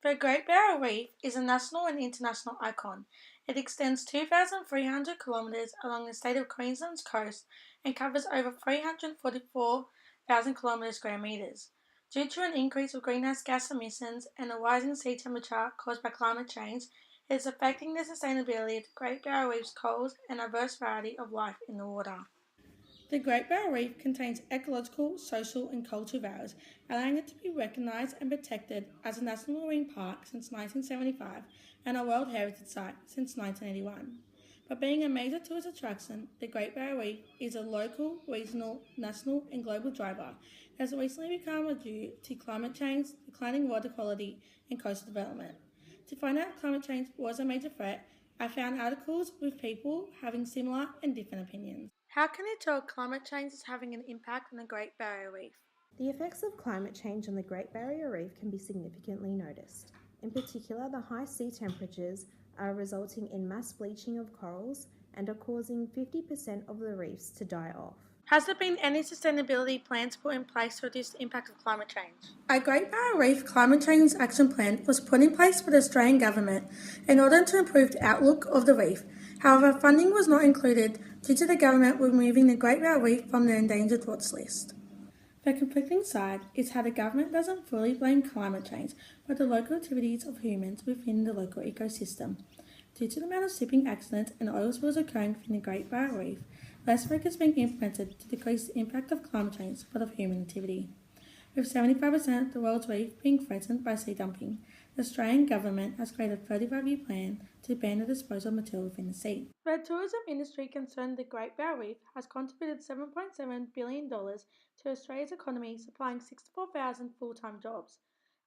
The Great Barrier Reef is a national and international icon. It extends 2,300 kilometres along the state of Queensland's coast and covers over 344,000 square metres. Due to an increase of greenhouse gas emissions and a rising sea temperature caused by climate change, it is affecting the sustainability of the Great Barrier Reef's corals and a diverse variety of life in the water. The Great Barrier Reef contains ecological, social, and cultural values, allowing it to be recognised and protected as a national marine park since 1975 and a World Heritage Site since 1981. By being a major tourist attraction, the Great Barrier Reef is a local, regional, national, and global driver that has recently become due to climate change, declining water quality, and coastal development. To find out if climate change was a major threat, I found articles with people having similar and different opinions. How can you tell climate change is having an impact on the Great Barrier Reef? The effects of climate change on the Great Barrier Reef can be significantly noticed. In particular, the high sea temperatures are resulting in mass bleaching of corals and are causing 50% of the reefs to die off. Has there been any sustainability plans put in place to reduce the impact of climate change? A Great Barrier Reef Climate Change Action Plan was put in place by the Australian Government in order to improve the outlook of the reef. However, funding was not included due to the government removing the Great Barrier Reef from the endangered watch list. The conflicting side is how the government doesn't fully blame climate change, but the local activities of humans within the local ecosystem. Due to the amount of shipping accidents and oil spills occurring within the Great Barrier Reef, less work is being implemented to decrease the impact of climate change but of human activity. With 75% of the world's reef being threatened by sea dumping, the Australian Government has created a 35-year plan to ban the disposal of material within the sea. The tourism industry concerned the Great Barrier Reef has contributed $7.7 billion to Australia's economy, supplying 64,000 full-time jobs.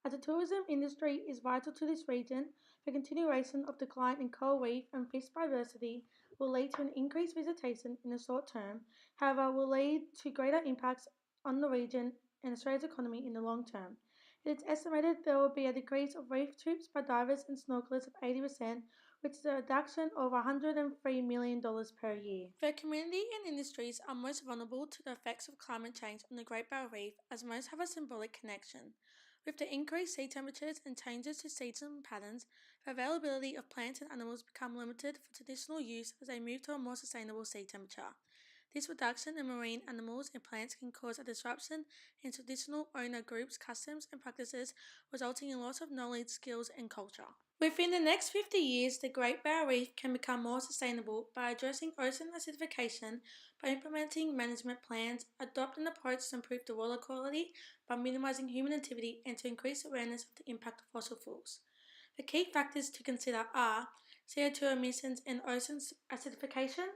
As the tourism industry is vital to this region, the continuation of decline in coral reef and fish biodiversity will lead to an increased visitation in the short term, however will lead to greater impacts on the region and Australia's economy in the long term. It is estimated there will be a decrease of reef trips by divers and snorkelers of 80%, which is a reduction of $103 million per year. The community and industries are most vulnerable to the effects of climate change on the Great Barrier Reef, as most have a symbolic connection. With the increased sea temperatures and changes to season patterns, the availability of plants and animals become limited for traditional use as they move to a more sustainable sea temperature. This reduction in marine animals and plants can cause a disruption in traditional owner groups' customs and practices, resulting in loss of knowledge, skills, and culture. Within the next 50 years, the Great Barrier Reef can become more sustainable by addressing ocean acidification, by implementing management plans, adopting an approach to improve the water quality, by minimizing human activity, and to increase awareness of the impact of fossil fuels. The key factors to consider are CO2 emissions and ocean acidification,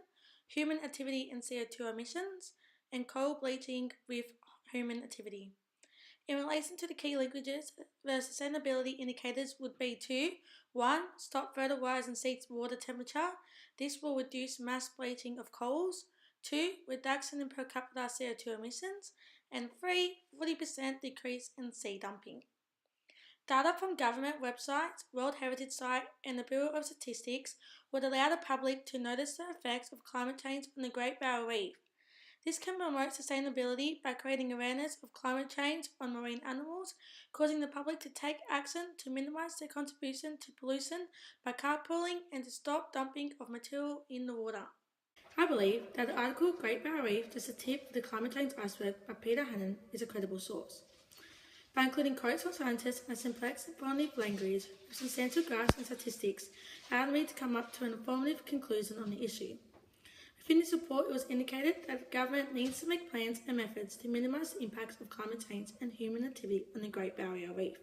human activity and CO2 emissions, and coral bleaching with human activity. In relation to the key linkages, the sustainability indicators would be to 1. Stop further rise in sea water temperature. This will reduce mass bleaching of corals. 2. Reduction in per capita CO2 emissions. And 3. 40% decrease in sea dumping. Data from government websites, World Heritage Site, and the Bureau of Statistics would allow the public to notice the effects of climate change on the Great Barrier Reef. This can promote sustainability by creating awareness of climate change on marine animals, causing the public to take action to minimise their contribution to pollution by carpooling and to stop dumping of material in the water. I believe that the article Great Barrier Reef, just a tip for the climate change iceberg by Peter Hannon is a credible source. By including quotes from scientists and simplex informative language with substantial graphs and statistics, allowed me to come up to an informative conclusion on the issue. Within this report, it was indicated that the government needs to make plans and methods to minimise the impacts of climate change and human activity on the Great Barrier Reef.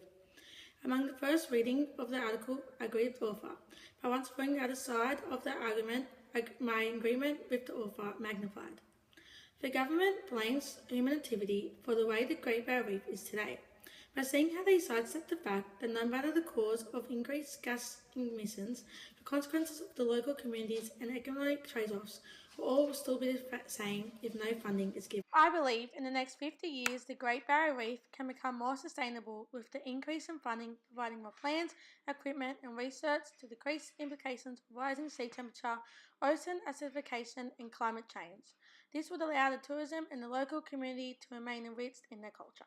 Among the first reading of the article, I agreed with the author, but once bringing the other side of the argument, my agreement with the author magnified. The government blames human activity for the way the Great Barrier Reef is today, by seeing how they sidestep the fact that no matter the cause of increased gas emissions, the consequences of the local communities and economic trade-offs will all still be the same if no funding is given. I believe in the next 50 years the Great Barrier Reef can become more sustainable with the increase in funding providing more plans, equipment and research to decrease implications of rising sea temperature, ocean acidification and climate change. This would allow the tourism and the local community to remain enriched in their culture.